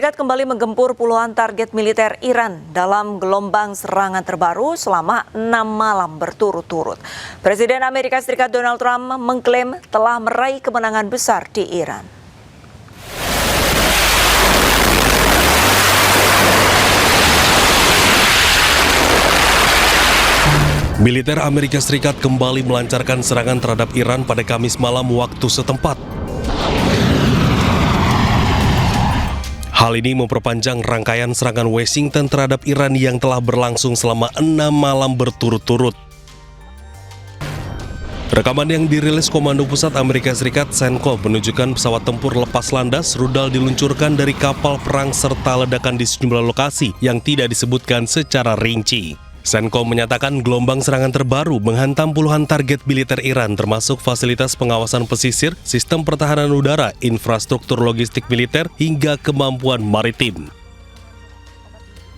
Serikat kembali menggempur puluhan target militer Iran dalam gelombang serangan terbaru selama 6 malam berturut-turut. Presiden Amerika Serikat Donald Trump mengklaim telah meraih kemenangan besar di Iran. Militer Amerika Serikat kembali melancarkan serangan terhadap Iran pada Kamis malam waktu setempat. Hal ini memperpanjang rangkaian serangan Washington terhadap Iran yang telah berlangsung selama 6 malam berturut-turut. Rekaman yang dirilis Komando Pusat Amerika Serikat CENTCOM menunjukkan pesawat tempur lepas landas rudal diluncurkan dari kapal perang serta ledakan di sejumlah lokasi yang tidak disebutkan secara rinci. CENTCOM menyatakan gelombang serangan terbaru menghantam puluhan target militer Iran termasuk fasilitas pengawasan pesisir, sistem pertahanan udara, infrastruktur logistik militer, hingga kemampuan maritim.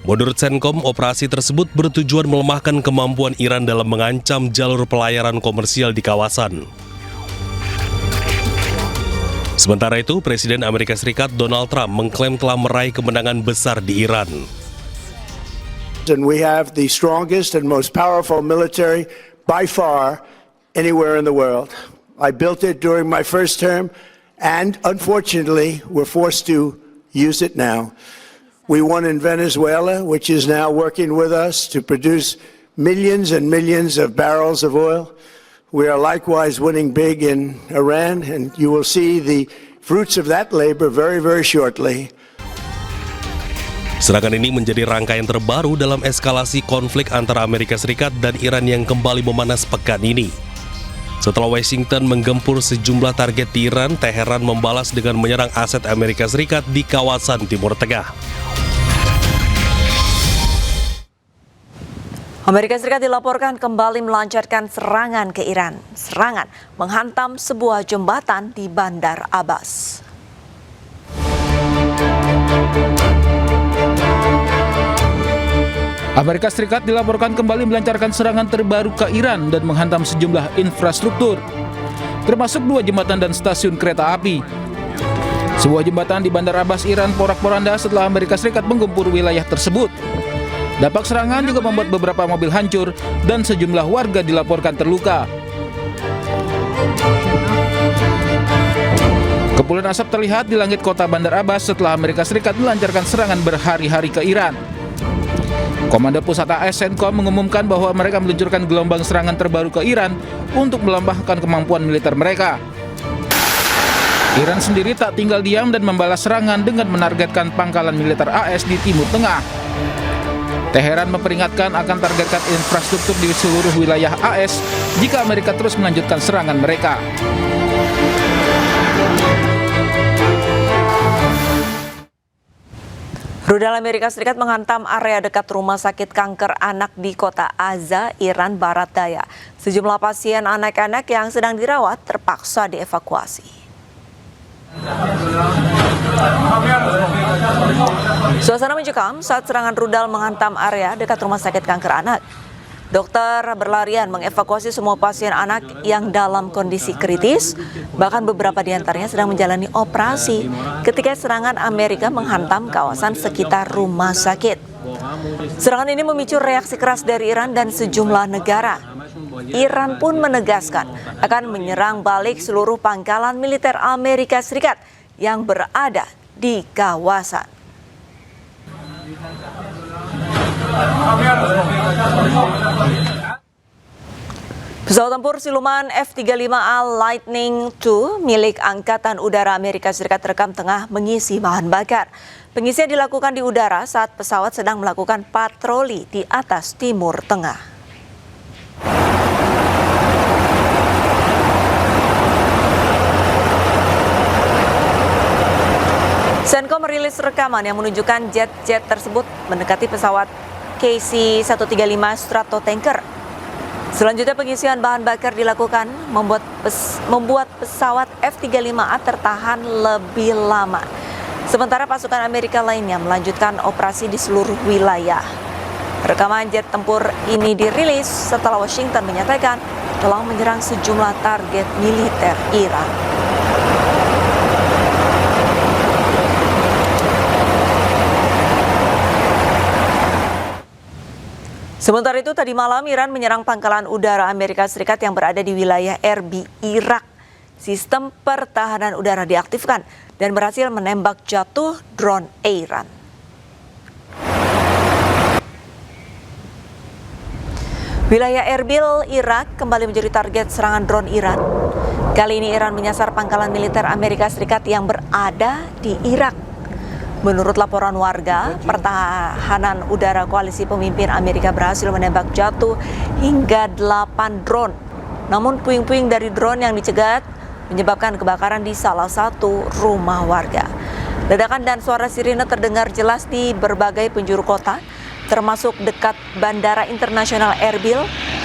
Menurut CENTCOM, operasi tersebut bertujuan melemahkan kemampuan Iran dalam mengancam jalur pelayaran komersial di kawasan. Sementara itu, Presiden Amerika Serikat Donald Trump mengklaim telah meraih kemenangan besar di Iran. And we have the strongest and most powerful military by far anywhere in the world. I built it during my first term, and unfortunately, we're forced to use it now. We won in Venezuela, which is now working with us to produce millions and millions of barrels of oil. We are likewise winning big in Iran, and you will see the fruits of that labor very, very shortly. Serangan ini menjadi rangkaian terbaru dalam eskalasi konflik antara Amerika Serikat dan Iran yang kembali memanas pekan ini. Setelah Washington menggempur sejumlah target di Iran, Teheran membalas dengan menyerang aset Amerika Serikat di kawasan Timur Tengah. Amerika Serikat dilaporkan kembali melancarkan serangan ke Iran. Serangan menghantam sebuah jembatan di Bandar Abbas. Amerika Serikat dilaporkan kembali melancarkan serangan terbaru ke Iran dan menghantam sejumlah infrastruktur, termasuk 2 jembatan dan stasiun kereta api. Sebuah jembatan di Bandar Abbas, Iran, porak-poranda setelah Amerika Serikat menggempur wilayah tersebut. Dampak serangan juga membuat beberapa mobil hancur dan sejumlah warga dilaporkan terluka. Kepulan asap terlihat di langit kota Bandar Abbas setelah Amerika Serikat melancarkan serangan berhari-hari ke Iran. Komando Pusat AS CENTCOM mengumumkan bahwa mereka meluncurkan gelombang serangan terbaru ke Iran untuk melemahkan kemampuan militer mereka. Iran sendiri tak tinggal diam dan membalas serangan dengan menargetkan pangkalan militer AS di Timur Tengah. Teheran memperingatkan akan targetkan infrastruktur di seluruh wilayah AS jika Amerika terus melanjutkan serangan mereka. Rudal Amerika Serikat menghantam area dekat rumah sakit kanker anak di kota Azza, Iran Barat Daya. Sejumlah pasien anak-anak yang sedang dirawat terpaksa dievakuasi. Suasana mencekam saat serangan rudal menghantam area dekat rumah sakit kanker anak. Dokter berlarian mengevakuasi semua pasien anak yang dalam kondisi kritis, bahkan beberapa di antaranya sedang menjalani operasi ketika serangan Amerika menghantam kawasan sekitar rumah sakit. Serangan ini memicu reaksi keras dari Iran dan sejumlah negara. Iran pun menegaskan akan menyerang balik seluruh pangkalan militer Amerika Serikat yang berada di kawasan. Pesawat tempur siluman F-35A Lightning II milik Angkatan Udara Amerika Serikat terekam tengah mengisi bahan bakar. Pengisian dilakukan di udara saat pesawat sedang melakukan patroli di atas Timur Tengah. CENTCOM merilis rekaman yang menunjukkan jet-jet tersebut mendekati pesawat KC-135 Stratotanker. Selanjutnya pengisian bahan bakar dilakukan membuat pesawat F-35A tertahan lebih lama. Sementara pasukan Amerika lainnya melanjutkan operasi di seluruh wilayah. Rekaman jet tempur ini dirilis setelah Washington menyatakan telah menyerang sejumlah target militer Iran. Sementara itu tadi malam Iran menyerang pangkalan udara Amerika Serikat yang berada di wilayah Erbil, Irak. Sistem pertahanan udara diaktifkan dan berhasil menembak jatuh drone Iran. Wilayah Erbil, Irak kembali menjadi target serangan drone Iran. Kali ini Iran menyasar pangkalan militer Amerika Serikat yang berada di Irak. Menurut laporan warga, pertahanan udara koalisi pemimpin Amerika berhasil menembak jatuh hingga 8 drone. Namun puing-puing dari drone yang dicegat menyebabkan kebakaran di salah satu rumah warga. Ledakan dan suara sirine terdengar jelas di berbagai penjuru kota, termasuk dekat Bandara Internasional Erbil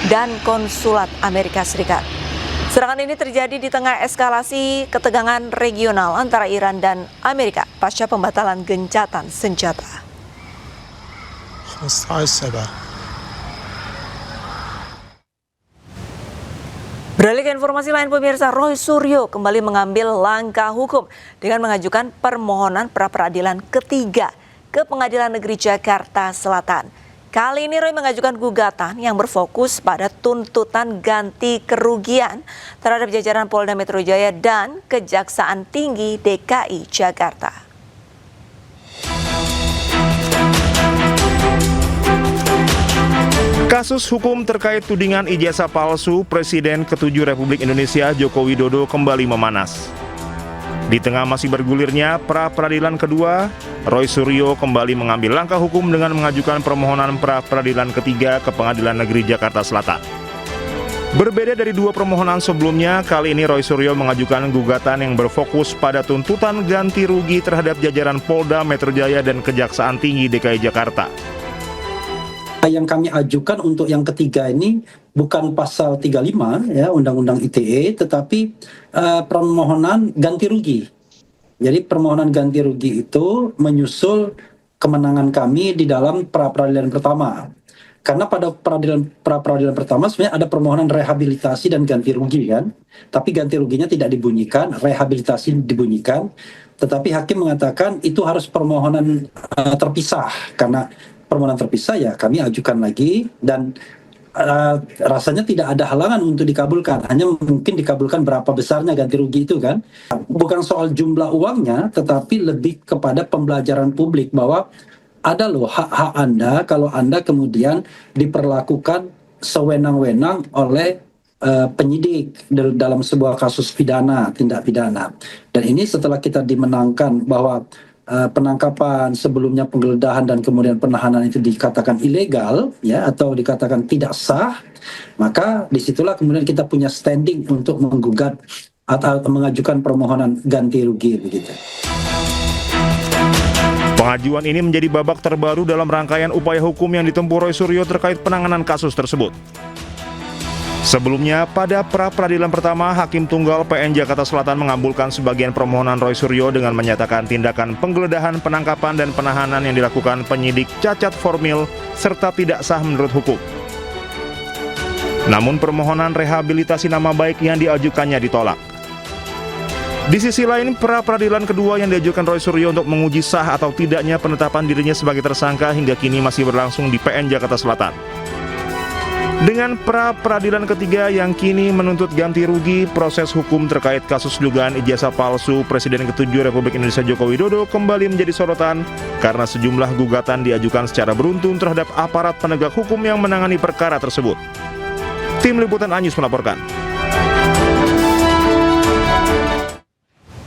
dan Konsulat Amerika Serikat. Serangan ini terjadi di tengah eskalasi ketegangan regional antara Iran dan Amerika pasca pembatalan gencatan senjata. Beralih ke informasi lain pemirsa, Roy Suryo kembali mengambil langkah hukum dengan mengajukan permohonan pra-peradilan ketiga ke Pengadilan Negeri Jakarta Selatan. Kali ini Roy mengajukan gugatan yang berfokus pada tuntutan ganti kerugian terhadap jajaran Polda Metro Jaya dan Kejaksaan Tinggi DKI Jakarta. Kasus hukum terkait tudingan ijazah palsu Presiden ke-7 Republik Indonesia Joko Widodo kembali memanas. Di tengah masih bergulirnya pra-peradilan kedua, Roy Suryo kembali mengambil langkah hukum dengan mengajukan permohonan pra-peradilan ketiga ke Pengadilan Negeri Jakarta Selatan. Berbeda dari dua permohonan sebelumnya, kali ini Roy Suryo mengajukan gugatan yang berfokus pada tuntutan ganti rugi terhadap jajaran Polda Metro Jaya dan Kejaksaan Tinggi DKI Jakarta. Yang kami ajukan untuk yang ketiga ini bukan pasal 35 ya Undang-Undang ITE, tetapi permohonan ganti rugi. Jadi permohonan ganti rugi itu menyusul kemenangan kami di dalam pra-peradilan pertama. Karena pada pra-peradilan pertama sebenarnya ada permohonan rehabilitasi dan ganti rugi kan. Tapi ganti ruginya tidak dibunyikan, rehabilitasi dibunyikan. Tetapi hakim mengatakan itu harus permohonan terpisah. Karena permohonan terpisah ya kami ajukan lagi dan rasanya tidak ada halangan untuk dikabulkan, hanya mungkin dikabulkan berapa besarnya ganti rugi itu kan. Bukan soal jumlah uangnya, tetapi lebih kepada pembelajaran publik bahwa ada loh hak-hak Anda kalau Anda kemudian diperlakukan sewenang-wenang oleh penyidik dalam sebuah kasus pidana, tindak pidana. Dan ini setelah kita dimenangkan bahwa penangkapan, sebelumnya penggeledahan dan kemudian penahanan itu dikatakan ilegal ya atau dikatakan tidak sah, maka disitulah kemudian kita punya standing untuk menggugat atau mengajukan permohonan ganti rugi begitu. Pengajuan ini menjadi babak terbaru dalam rangkaian upaya hukum yang ditempuh Roy Suryo terkait penanganan kasus tersebut. Sebelumnya, pada pra-peradilan pertama, Hakim Tunggal PN Jakarta Selatan mengabulkan sebagian permohonan Roy Suryo dengan menyatakan tindakan penggeledahan, penangkapan, dan penahanan yang dilakukan penyidik cacat formil serta tidak sah menurut hukum. Namun permohonan rehabilitasi nama baik yang diajukannya ditolak. Di sisi lain, pra-peradilan kedua yang diajukan Roy Suryo untuk menguji sah atau tidaknya penetapan dirinya sebagai tersangka hingga kini masih berlangsung di PN Jakarta Selatan. Dengan pra-peradilan ketiga yang kini menuntut ganti rugi, proses hukum terkait kasus dugaan ijazah palsu Presiden ke-7 Republik Indonesia Joko Widodo kembali menjadi sorotan karena sejumlah gugatan diajukan secara beruntun terhadap aparat penegak hukum yang menangani perkara tersebut. Tim Liputan Anyus melaporkan.